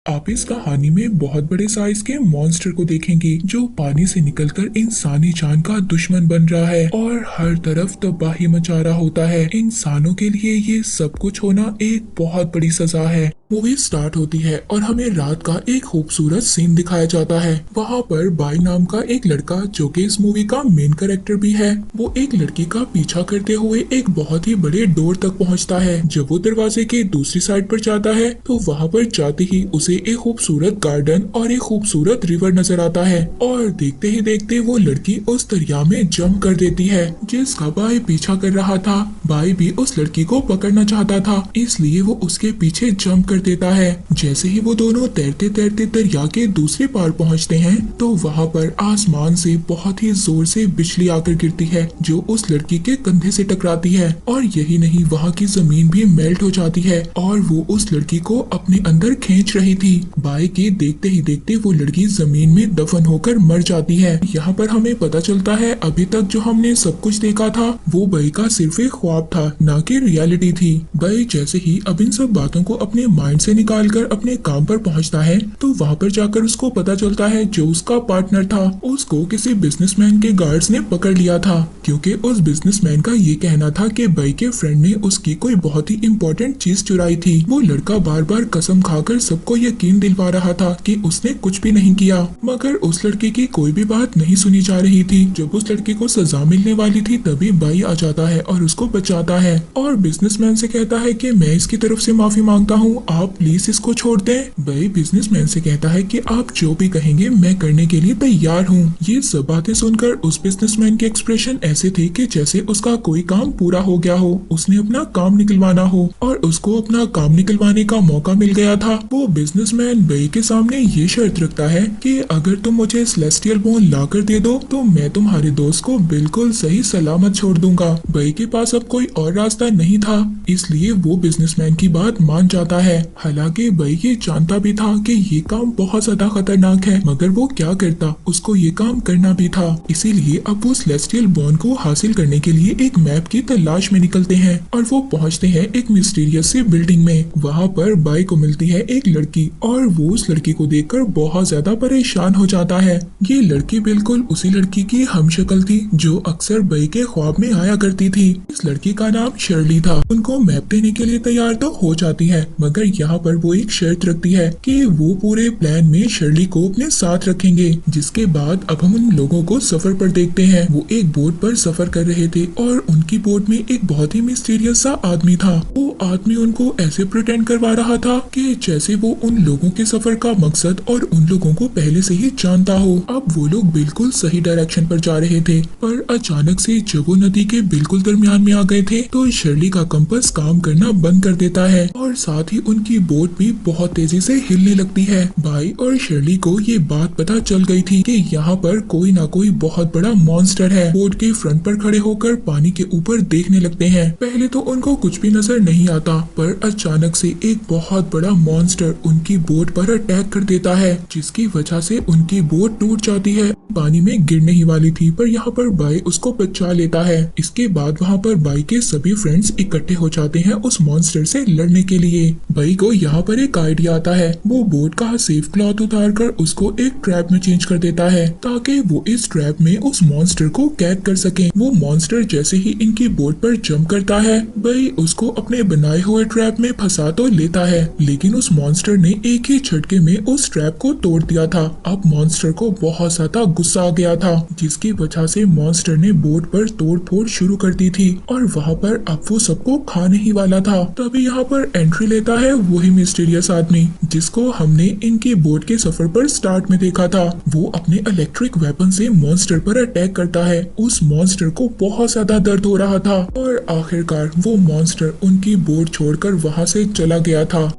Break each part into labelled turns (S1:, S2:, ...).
S1: आप इस कहानी में बहुत बड़े साइज के मॉन्स्टर को देखेंगे जो पानी से निकलकर इंसानी जान का दुश्मन बन रहा है और हर तरफ तबाही मचा रहा होता है। इंसानों के लिए ये सब कुछ होना एक बहुत बड़ी सजा है। मूवी स्टार्ट होती है और हमें रात का एक खूबसूरत सीन दिखाया जाता है। वहाँ पर बाई नाम का एक लड़का जो कि इस मूवी का मेन कैरेक्टर भी है, वो एक लड़की का पीछा करते हुए एक बहुत ही बड़े डोर तक पहुँचता है। जब वो दरवाजे के दूसरी साइड पर जाता है तो वहाँ पर जाते ही उसे एक खूबसूरत गार्डन और एक खूबसूरत रिवर नजर आता है और देखते ही देखते वो लड़की उस दरिया में जंप कर देती है जिसका बाई पीछा कर रहा था। बाई भी उस लड़की को पकड़ना चाहता था, इसलिए वो उसके पीछे जंप कर देता है। जैसे ही वो दोनों तैरते तैरते दरिया के दूसरे पार पहुंचते हैं तो वहाँ पर आसमान से बहुत ही जोर से बिजली आकर गिरती है जो उस लड़की के कंधे से टकराती है और यही नहीं, वहाँ की जमीन भी मेल्ट हो जाती है और वो उस लड़की को अपने अंदर खींच रही थी। बाई के देखते ही देखते वो लड़की जमीन में दफन होकर मर जाती है। यहाँ पर हमें पता चलता है अभी तक जो हमने सब कुछ देखा था वो बाई का सिर्फ एक ख्वाब था, ना कि रियलिटी थी। बाई जैसे ही अब इन सब बातों को अपने माइंड से निकालकर अपने काम पर पहुंचता है तो वहाँ पर जाकर उसको पता चलता है जो उसका पार्टनर था उसको किसी बिजनेसमैन के गार्ड्स ने पकड़ लिया था, क्योंकि उस बिजनेसमैन का ये कहना था कि बाई के फ्रेंड ने उसकी कोई बहुत ही इम्पोर्टेंट चीज चुराई थी। वो लड़का बार बार कसम खाकर सबको यकीन दिलवा रहा था कि उसने कुछ भी नहीं किया, मगर उस लड़की की कोई भी बात नहीं सुनी जा रही थी। जब उस लड़की को सजा मिलने वाली थी तभी बाई आ जाता है और उसको बचाता है और बिजनेसमैन से कहता है कि मैं इसकी तरफ से माफी मांगता हूँ, आप प्लीज इसको छोड़ दें। बाई बिजनेसमैन से कहता है कि आप जो भी कहेंगे मैं करने के लिए तैयार हूँ। ये सब बातें सुनकर उस बिजनेसमैन के एक्सप्रेशन ऐसे थे कि जैसे उसका कोई काम पूरा हो गया हो, उसने अपना काम निकलवाना हो और उसको अपना काम निकलवाने का मौका मिल गया था। वो बिजनेसमैन बाई के सामने ये शर्त रखता है कि अगर तुम मुझे सेलेस्टियल बोन ला कर दे दो तो मैं तुम्हारे दोस्त को बिल्कुल सही सलामत छोड़ दूंगा। बाई के पास अब कोई और रास्ता नहीं था, इसलिए वो बिजनेसमैन की बात मान जाता है। हालांकि बाई ये जानता भी था कि ये काम बहुत ज्यादा खतरनाक है, मगर वो क्या करता, उसको ये काम करना भी था। इसीलिए अब वो सेलेस्टियल बोन को हासिल करने के लिए एक मैप की तलाश में निकलते हैं और वो पहुंचते हैं एक मिस्टीरियस सी बिल्डिंग में। वहाँ पर बाई को मिलती है एक लड़की और वो उस लड़की को देखकर बहुत ज्यादा परेशान हो जाता है। ये लड़की बिल्कुल उसी लड़की की हमशक्ल थी जो अक्सर बाई के ख्वाब में आया करती थी। इस लड़की का नाम शर्ली था। उनको मैप देने के लिए तैयार तो हो जाती है, मगर यहाँ पर वो एक शर्त रखती है कि वो पूरे प्लान में शर्ली को अपने साथ रखेंगे। जिसके बाद अब हम उन लोगों को सफर पर देखते हैं। वो एक बोट पर सफर कर रहे थे और उनकी बोट में एक बहुत ही मिस्टीरियस सा आदमी था। वो आदमी उनको ऐसे प्रिटेंड करवा रहा था कि जैसे वो उन लोगों के सफर का मकसद और उन लोगों को पहले से ही जानता हो। अब वो लोग बिल्कुल सही डायरेक्शन पर जा रहे थे, पर अचानक से जब वो नदी के बिल्कुल दरमियान में आ गए थे तो शर्ली का कंपास काम करना बंद कर देता है और साथ ही उनकी बोट भी बहुत तेजी से हिलने लगती है। बाई और शर्ली को ये बात पता चल गई थी कि यहाँ पर कोई ना कोई बहुत बड़ा मॉन्स्टर है। बोट के फ्रंट पर खड़े होकर पानी के ऊपर देखने लगते हैं। पहले तो उनको कुछ भी नजर नहीं आता, पर अचानक से एक बहुत बड़ा मॉन्स्टर उनकी बोट पर अटैक कर देता है, जिसकी वजह से उनकी बोट टूट जाती है। पानी में गिरने ही वाली थी, पर यहाँ पर बाई उसको बचा लेता है। इसके बाद वहाँ पर बाई के सभी फ्रेंड्स इकट्ठे हो जाते हैं उस मॉन्स्टर से लड़ने के लिए। बाई को यहाँ पर एक आइडिया आता है। वो बोट का सेफ क्लॉथ उतार कर उसको एक ट्रैप में चेंज कर देता है ताकि वो इस ट्रैप में उस मॉन्स्टर को कैद कर सके। वो मॉन्स्टर जैसे ही इनकी बोट पर जंप करता है, बाई उसको अपने बनाए हुए ट्रैप में फंसा तो लेता है, लेकिन उस मॉन्स्टर ने एक ही झटके में उस ट्रैप को तोड़ दिया था। अब मॉन्स्टर को बहुत ज्यादा गुस्सा आ गया था, जिसकी वजह से मॉन्स्टर ने बोट पर तोड़ फोड़ शुरू कर दी थी और वहाँ पर अब वो सबको खाने ही वाला था। तभी यहाँ पर एंट्री लेता है वही मिस्टीरियस आदमी जिसको हमने इनकी बोट के सफर पर स्टार्ट में देखा था। वो अपने इलेक्ट्रिक वेपन से मॉन्स्टर पर अटैक करता है। उस मॉन्स्टर को बहुत ज्यादा दर्द हो रहा था और आखिरकार वो मॉन्स्टर उनकी बोट छोड़कर वहाँ से चला गया था।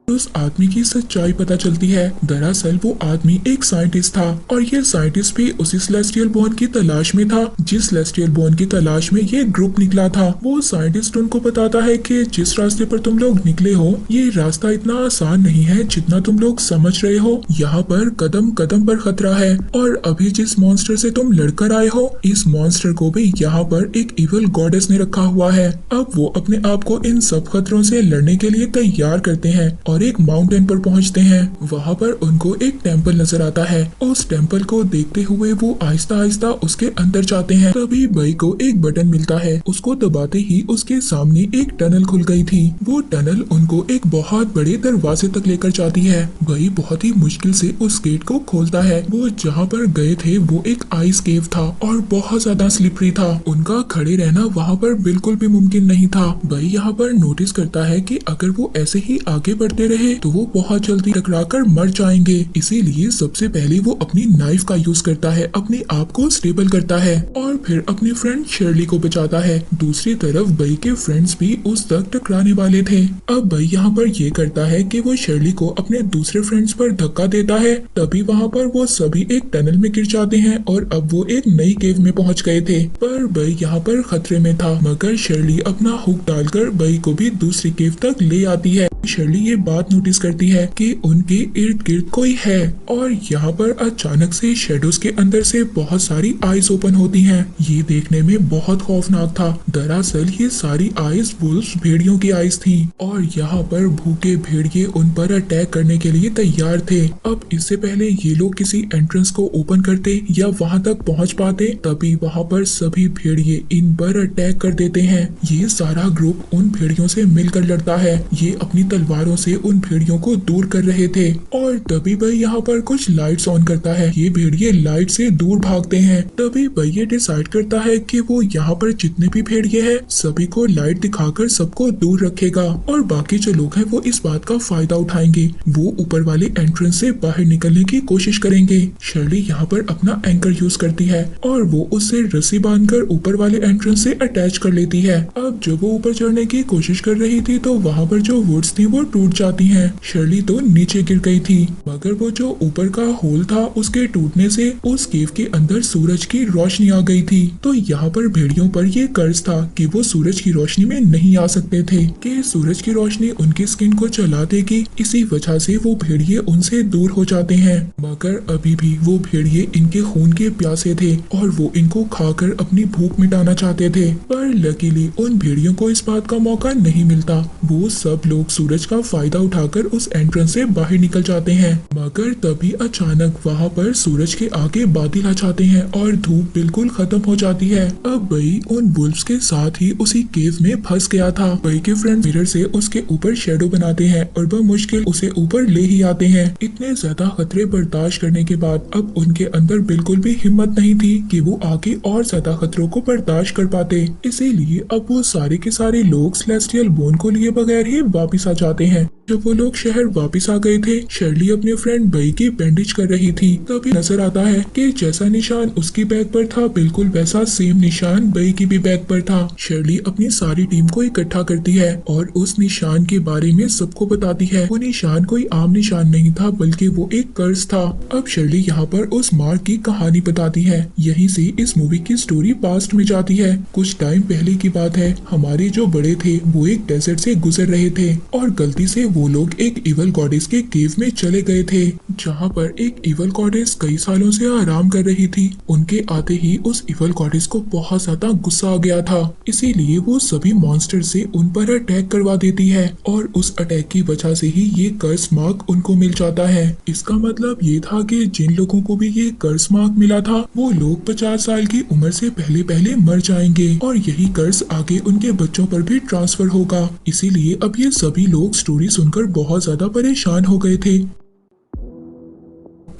S1: उस आदमी की सच्चाई पता चलती है। दरअसल वो आदमी एक साइंटिस्ट था और ये साइंटिस्ट भी उसी सेलेस्टियल बोन की तलाश में था जिस सेलेस्टियल बोन की तलाश में ये ग्रुप निकला था। वो साइंटिस्ट उनको बताता है कि जिस रास्ते पर तुम लोग निकले हो ये रास्ता इतना आसान नहीं है जितना तुम लोग समझ रहे हो। यहाँ पर कदम कदम पर खतरा है और अभी जिस मॉन्स्टर से तुम लड़कर आए हो इस मॉन्स्टर को भी यहाँ पर एक इविल गॉडेस ने रखा हुआ है। अब वो अपने आप को इन सब खतरों से लड़ने के लिए तैयार करते हैं और एक माउंटेन पर पहुंचते हैं। वहां पर उनको एक टेम्पल नजर आता है। उस टेम्पल को देखते हुए वो आहिस्ता आहिस्ता उसके अंदर जाते हैं। तभी बई को एक बटन मिलता है। उसको दबाते ही उसके सामने एक टनल खुल गई थी। वो टनल उनको एक बहुत बड़े दरवाजे तक लेकर जाती है। बई बहुत ही मुश्किल से उस गेट को खोलता है। वो जहाँ पर गए थे वो एक आइस केव था और बहुत ज्यादा स्लिपरी था। उनका खड़े रहना वहाँ पर बिल्कुल भी मुमकिन नहीं था। बई यहाँ पर नोटिस करता है कि अगर वो ऐसे ही आगे बढ़ते रहे तो वो बहुत जल्दी टकराकर मर जाएंगे। इसीलिए सबसे पहले वो अपनी नाइफ का यूज करता है, अपने आप को स्टेबल करता है और फिर अपने फ्रेंड शर्ली को बचाता है। दूसरी तरफ बई के फ्रेंड्स भी उस तक टकराने वाले थे। अब बई यहाँ पर ये करता है कि वो शर्ली को अपने दूसरे फ्रेंड्स पर धक्का देता है। तभी वहाँ पर वो सभी एक टनल में गिर जाते हैं और अब वो एक नई केव में पहुंच गए थे। पर बई यहाँ पर खतरे में था, मगर शर्ली अपना हुक डालकर बई को भी दूसरी केव तक ले आती है। शर्ली ये बात नोटिस करती है कि उनके इर्द गिर्द कोई है और यहाँ पर अचानक से शेडोज के अंदर से बहुत सारी आईज ओपन होती हैं। ये देखने में बहुत खौफनाक था। दरअसल ये सारी आईज वुल्फ्स भेड़ियों की आईज थी और यहाँ पर भूखे भेड़िए उन पर अटैक करने के लिए तैयार थे। अब इससे पहले ये लोग किसी एंट्रेंस को ओपन करते या वहाँ तक पहुँच पाते, तभी वहाँ पर सभी भेड़िए इन पर अटैक कर देते हैं। ये सारा ग्रुप उन भेड़ियों से मिलकर लड़ता है। ये अपनी तलवारों से उन भेड़ियों को दूर कर रहे थे और तभी भाई यहाँ पर कुछ लाइट्स ऑन करता है। ये भेड़िए लाइट से दूर भागते हैं। तभी भाई ये डिसाइड करता है कि वो यहाँ पर जितने भी भेड़िए हैं सभी को लाइट दिखाकर सबको दूर रखेगा और बाकी जो लोग हैं वो इस बात का फायदा उठाएंगे। वो ऊपर वाले एंट्रेंस से बाहर निकलने की कोशिश करेंगे। शर्ली यहाँ पर अपना एंकर यूज करती है और वो उससे रस्सी बांधकर ऊपर वाले एंट्रेंस से अटैच कर लेती है। अब जब वो ऊपर चढ़ने की कोशिश कर रही थी तो वहाँ पर जो वुड्स थी वो टूट जाती हैं। शर्ली तो नीचे गिर गई थी, मगर वो जो ऊपर का होल था उसके टूटने से उस केव के अंदर सूरज की रोशनी आ गई थी। तो यहाँ पर भेड़ियों पर ये कर्ज था कि वो सूरज की रोशनी में नहीं आ सकते थे, कि सूरज की रोशनी उनकी स्किन को जला देगी। इसी वजह से वो भेड़िए उनसे दूर हो जाते हैं। मगर अभी भी वो भेड़िए इनके खून के प्यासे थे और वो इनको खाकर अपनी भूख मिटाना चाहते थे। पर लकीली उन भेड़ियों को इस बात का मौका नहीं मिलता। वो सब लोग सूरज का फायदा उठाकर उस एंट्रेंस से बाहर निकल जाते हैं। मगर तभी अचानक वहाँ पर सूरज के आगे बादल आ जाते हैं और धूप बिल्कुल खत्म हो जाती है। अब बई उन वुल्फ्स के साथ ही उसी केव में फंस गया था। बई के फ्रेंड मिरर से उसके ऊपर शेडो बनाते हैं और वह मुश्किल उसे ऊपर ले ही आते हैं। इतने ज्यादा खतरे बर्दाश्त करने के बाद अब उनके अंदर बिल्कुल भी हिम्मत नहीं थी कि वो आगे और ज्यादा खतरों को बर्दाश्त कर पाते। इसीलिए अब वो सारे के सारे लोग सेलेस्टियल बोन को लिए बगैर ही वापिस आ जाते हैं। जब वो लोग शहर वापस आ गए थे, शर्ली अपने फ्रेंड बई की बैंडेज कर रही थी। तभी नजर आता है कि जैसा निशान उसकी बैग पर था बिल्कुल वैसा सेम निशान बई की भी बैग पर था। शर्ली अपनी सारी टीम को इकट्ठा करती है और उस निशान के बारे में सबको बताती है। वो निशान कोई आम निशान नहीं था बल्कि वो एक कर्ज था। अब शर्ली यहाँ पर उस मार्क की कहानी बताती है। यहीं से इस मूवी की स्टोरी पास्ट में जाती है। कुछ टाइम पहले की बात है। हमारे जो बड़े थे वो एक डेजर्ट से गुजर रहे थे और गलती से वो लोग एक इवल गॉडेस के केव में चले गए थे, जहाँ पर एक इवल गॉडेस कई सालों से आराम कर रही थी। उनके आते ही उस इवल गॉडेस को बहुत ज्यादा गुस्सा आ गया था। इसीलिए वो सभी मॉन्स्टर से उन पर अटैक करवा देती है और उस अटैक की वजह से ही ये कर्स मार्क उनको मिल जाता है। इसका मतलब ये था कि जिन लोगों को भी ये कर्स मार्क मिला था वो लोग 50 साल की उम्र से पहले पहले मर जाएंगे और यही कर्स आगे उनके बच्चों पर भी ट्रांसफर होगा। इसीलिए अब ये सभी लोग स्टोरी सुनकर बहुत ज्यादा परेशान हो गए थे।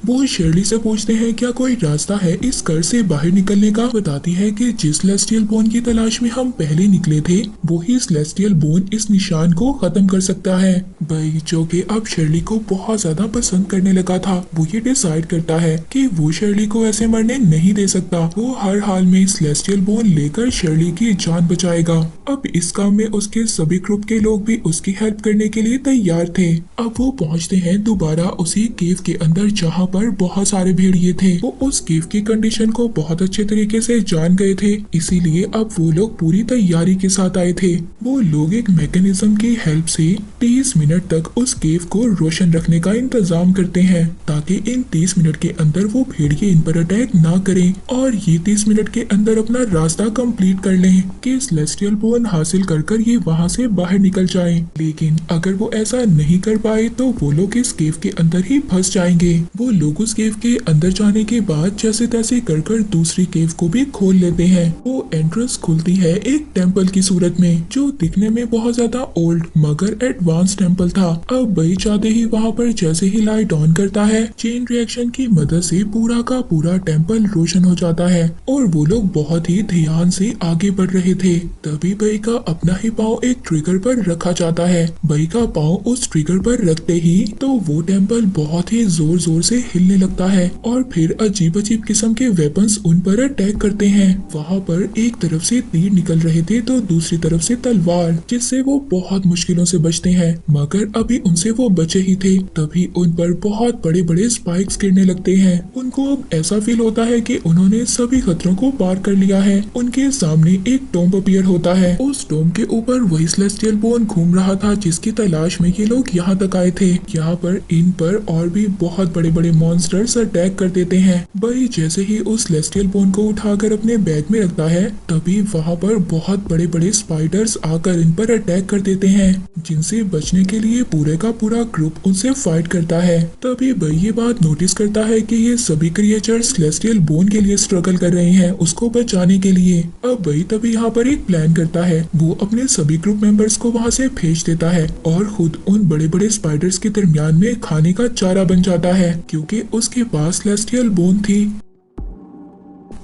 S1: वो शर्ली से पूछते हैं क्या कोई रास्ता है इस कर्ज से बाहर निकलने का। बताती है कि जिस सेलेस्टियल बोन की तलाश में हम पहले निकले थे वही सेलेस्टियल बोन इस निशान को खत्म कर सकता है। बई जो कि अब शर्ली को बहुत ज्यादा पसंद करने लगा था, वो ये डिसाइड करता है कि वो शर्ली को ऐसे मरने नहीं दे सकता। वो हर हाल में सेलेस्टियल बोन लेकर शर्ली की जान बचाएगा। अब इस काम में उसके सभी ग्रुप के लोग भी उसकी हेल्प करने के लिए तैयार थे। अब वो पहुँचते हैं दोबारा उसी केव के अंदर जहाँ पर बहुत सारे भेड़िए थे। वो उस केव की कंडीशन को बहुत अच्छे तरीके से जान गए थे, इसीलिए अब वो लोग पूरी तैयारी के साथ आए थे। वो लोग एक मैकेनिज्म की हेल्प से 30 मिनट तक उस केव को रोशन रखने का इंतजाम करते हैं, ताकि इन 30 मिनट के अंदर वो भेड़िए इन पर अटैक ना करें और ये 30 मिनट के अंदर अपना रास्ता कंप्लीट कर लें कि सेलेस्टियल बोन हासिल कर ये वहां से बाहर निकल जाएं। लेकिन अगर वो ऐसा नहीं कर पाए तो वो लोग इस केव के अंदर ही फंस जाएंगे। वो लोग उस केव के अंदर जाने के बाद जैसे तैसे कर दूसरी केव को भी खोल लेते हैं। वो एंट्रेंस खुलती है एक टेम्पल की सूरत में, जो दिखने में बहुत ज्यादा ओल्ड मगर एडवांस टेम्पल था। अब बई चाहते ही वहाँ पर जैसे ही लाइट ऑन करता है, चेन रिएक्शन की मदद से पूरा का पूरा टेम्पल रोशन हो जाता है और वो लोग बहुत ही ध्यान से आगे बढ़ रहे थे। तभी बई का अपना ही पाँव एक ट्रिगर पर रखा जाता है। बई का पाँव उस ट्रिगर पर रखते ही तो वो टेम्पल बहुत ही जोर जोर से हिलने लगता है और फिर अजीब अजीब किस्म के वेपन्स उन पर अटैक करते हैं। वहाँ पर एक तरफ से तीर निकल रहे थे तो दूसरी तरफ से तलवार, जिससे वो बहुत मुश्किलों से बचते हैं, मगर अभी उनसे वो बचे ही थे। तभी उन पर बहुत बड़े बड़े स्पाइक्स गिरने लगते हैं। उनको अब ऐसा फील होता है कि उन्होंने सभी खतरों को पार कर लिया है। उनके सामने एक टॉम्ब अपीयर होता है। उस टॉम्ब के ऊपर वही सेलेस्टियल बोन घूम रहा था जिसकी तलाश में ये लोग यहाँ तक आए थे। यहाँ पर इन पर और भी बहुत बड़े बड़े मॉन्स्टर्स अटैक कर देते हैं। बई जैसे ही उस सेलेस्टियल बोन को उठाकर अपने बैग में रखता है, तभी वहाँ पर बहुत बड़े बड़े स्पाइडर्स आकर इन पर अटैक कर देते हैं, जिनसे बचने के लिए पूरे का पूरा ग्रुप उनसे फाइट करता है। तभी बई ये बात नोटिस करता है कि ये सभी क्रिएचर्स सेलेस्टियल बोन के लिए स्ट्रगल कर रहे हैं, उसको बचाने के लिए। अब बई तभी यहाँ पर एक प्लान करता है। वो अपने सभी ग्रुप मेंबर्स को वहाँ से भेज देता है और खुद उन बड़े बड़े स्पाइडर्स के दरमियान में खाने का चारा बन जाता है, क्योंकि उसके पास सेलेस्टियल बोन थी।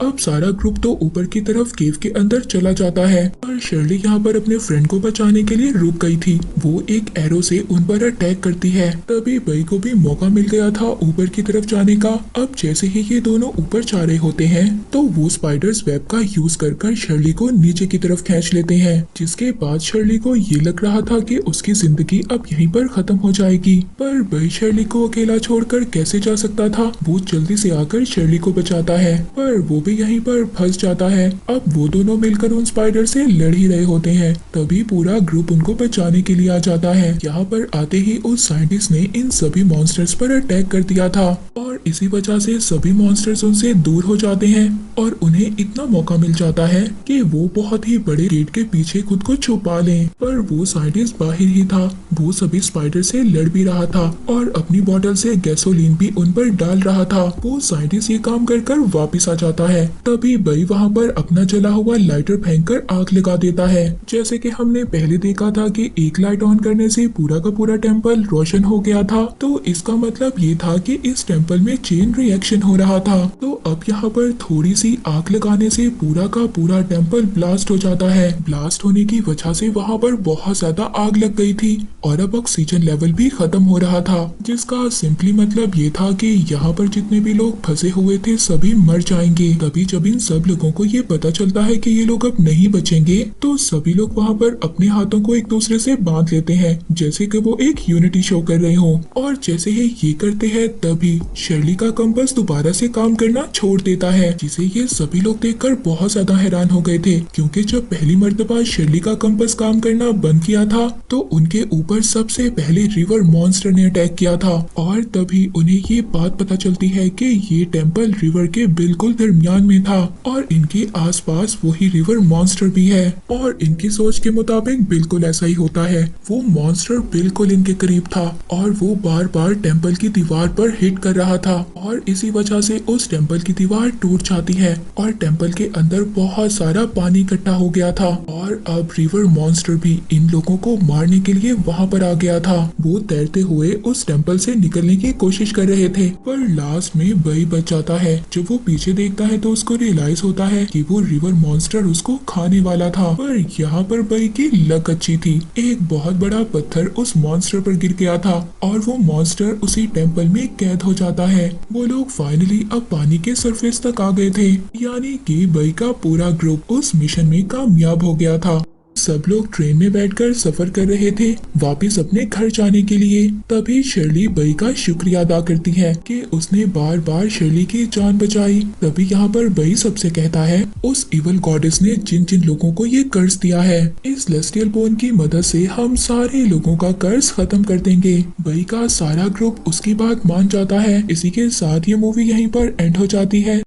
S1: अब सारा ग्रुप तो ऊपर की तरफ केव के अंदर चला जाता है और शर्ली यहाँ पर अपने फ्रेंड को बचाने के लिए रुक गई थी। वो एक एरो से उन पर अटैक करती है। तभी बई को भी मौका मिल गया था ऊपर की तरफ जाने का। अब जैसे ही ये दोनों ऊपर जा रहे होते हैं तो वो स्पाइडर्स वेब का यूज कर शर्ली को नीचे की तरफ खींच लेते हैं, जिसके बाद शर्ली को ये लग रहा था कि उसकी जिंदगी अब यहीं पर खत्म हो जाएगी। पर बई शर्ली को अकेला छोड़कर कैसे जा सकता था। वो जल्दी से आकर शर्ली को बचाता है, पर वो यहीं पर फंस जाता है। अब वो दोनों मिलकर उन स्पाइडर से लड़ ही रहे होते हैं। तभी पूरा ग्रुप उनको बचाने के लिए आ जाता है। यहाँ पर आते ही उस साइंटिस्ट ने इन सभी मॉन्स्टर्स पर अटैक कर दिया था और इसी वजह से सभी मॉन्स्टर्स उनसे दूर हो जाते हैं और उन्हें इतना मौका मिल जाता है कि वो बहुत ही बड़े गेट के पीछे खुद को छुपा लें। पर वो साइंटिस्ट बाहर ही था। वो सभी स्पाइडर से लड़ भी रहा था और अपनी बोतल से गैसोलीन भी उन पर डाल रहा था। वो साइंटिस्ट ये काम कर वापिस आ जाता है। तभी बई वहाँ पर अपना जला हुआ लाइटर फेंककर आग लगा देता है। जैसे कि हमने पहले देखा था कि एक लाइट ऑन करने से पूरा का पूरा टेम्पल रोशन हो गया था, तो इसका मतलब ये था कि इस टेम्पल में चेन रिएक्शन हो रहा था। तो अब यहाँ पर थोड़ी सी आग लगाने से पूरा का पूरा टेम्पल ब्लास्ट हो जाता है। ब्लास्ट होने की वजह से वहाँ पर बहुत ज्यादा आग लग गई थी और अब ऑक्सीजन लेवल भी खत्म हो रहा था, जिसका सिंपली मतलब ये था कि यहाँ पर जितने भी लोग फंसे हुए थे सभी मर जाएंगे। तभी जब इन सब लोगों को ये पता चलता है कि ये लोग अब नहीं बचेंगे, तो सभी लोग वहाँ पर अपने हाथों को एक दूसरे से बांध लेते हैं, जैसे कि वो एक यूनिटी शो कर रहे हो। और जैसे ही ये करते हैं तभी शर्ली का कंपास दोबारा से काम करना छोड़ देता है, जिसे ये सभी लोग देखकर बहुत ज्यादा हैरान हो गए थे, क्योंकि जब पहली मर्तबा शर्ली का कंपास काम करना बंद किया था तो उनके ऊपर सबसे पहले रिवर मॉन्स्टर ने अटैक किया था। और तभी उन्हें ये बात पता चलती है कि ये टेम्पल रिवर के बिल्कुल दरमियान में था और इनके आसपास वही रिवर मॉन्स्टर भी है। और इनकी सोच के मुताबिक बिल्कुल ऐसा ही होता है। वो मॉन्स्टर बिल्कुल इनके करीब था और वो बार बार टेम्पल की दीवार पर हिट कर रहा था और इसी वजह से उस टेम्पल की दीवार टूट जाती है और टेम्पल के अंदर बहुत सारा पानी इकट्ठा हो गया था। और अब रिवर मॉन्स्टर भी इन लोगों को मारने के लिए वहाँ पर आ गया था। वो तैरते हुए उस टेम्पल से निकलने की कोशिश कर रहे थे, पर लास्ट में बई बच जाता है। जब वो पीछे देखता है तो उसको रियलाइज होता है कि वो रिवर मॉन्स्टर उसको खाने वाला था। पर यहाँ पर बई की लक अच्छी थी। एक बहुत बड़ा पत्थर उस मॉन्स्टर पर गिर गया था और वो मॉन्स्टर उसी टेम्पल में कैद हो जाता है। वो लोग फाइनली अब पानी के सरफेस तक आ गए थे, यानी कि बई का पूरा ग्रुप उस मिशन में कामयाब हो गया था। सब लोग ट्रेन में बैठकर सफर कर रहे थे वापस अपने घर जाने के लिए। तभी शर्ली बई का शुक्रिया अदा करती है कि उसने बार बार शर्ली की जान बचाई। तभी यहाँ पर बई सबसे कहता है उस इवल गॉडेस ने जिन जिन लोगों को ये कर्ज दिया है, इस सेलेस्टियल बोन की मदद से हम सारे लोगों का कर्ज खत्म कर देंगे। बई का सारा ग्रुप उसकी बात मान जाता है। इसी के साथ ये मूवी यहीं पर एंड हो जाती है।